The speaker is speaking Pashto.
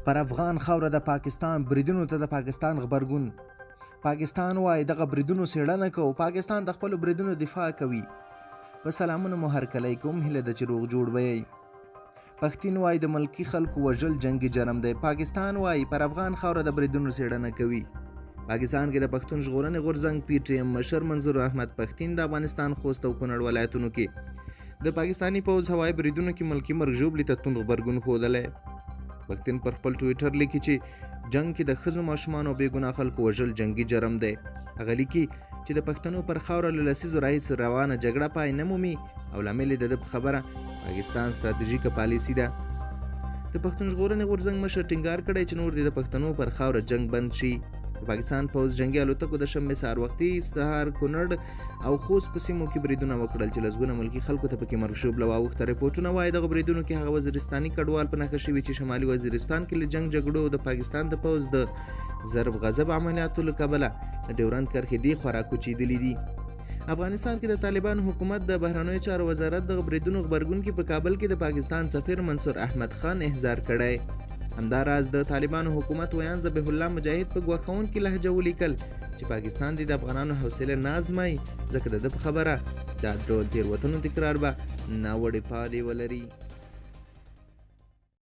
پر افغان خاوره د پاکستان بریدونو ته د پاکستان غبرګون. پاکستان وایي دغه بریدونو څېړنه کوو. پاکستان د خپلو بریدونو دفاع کوي. په سلامونه مو هرکلی کوم، هیله ده چې روغ جوړ به یې. پښتین وایي د ملکي خلکو وژل جنګي جرم دی. پاکستان وایي پر افغان خاوره د بریدونو څېړنه کوي. پاکستان کې د پښتون ژغورنې غورځنګ پی ټی ایم مشر منظور احمد پښتین د افغانستان خوست او کونړ ولایتونو کې د پاکستاني پوځ هوایي بریدونو کې ملکي مرګ ژوبلې ته توند غبرګون ښودلی. پښتین پر خپل ټویټر لیکي چې جنګ کې د ښځو، ماشومانو او بې ګناه خلکو وژل جنګي جرم دی. هغه لیکي چې د پښتنو پر خاوره له لسیزو راهیسې روانه جګړه پای نه مومي او لامل یې د ده په خبره پاکستان ستراتیژیکه پالیسي ده. د پښتون ژغورنې غورځنګ مشر ټینګار کړی چې نور د پښتنو پر خاوره جنګ بند شي. د پاکستان پوځ جنګي الوتکو د شنبې سهار وختي سهار کونړ او خوست په سیمو کې بریدونه وکړل چې لسګونه ملکي خلکو ته پکې مرګ ژوبله واوښته. رپورټونه وایي دغه بریدونو کې هغه وزیرستاني کډوال په نښه شوي چې شمالي وزیرستان کې له جنګ جګړو د پاکستان د پوځ د ضرب غضب عملیاتو له کبله د ډیورنډ کرښې دې خوا راکوچېدلي دي. افغانستان کې د طالبان حکومت د بهرنیو چارو وزارت د بریدونو غبرګون کې په کابل کې د پاکستان سفیر منصور احمد خان احضار کړی. همداراز د طالبانو حکومت ویان ذبیح الله مجاهد په ګواښونکې لهجه ولیکل چې پاکستان د افغانانو حوصله نه ازمایي، ځکه د ده په خبره دا ډول تېروتنو تکرار به ناوړې پایلې ولري.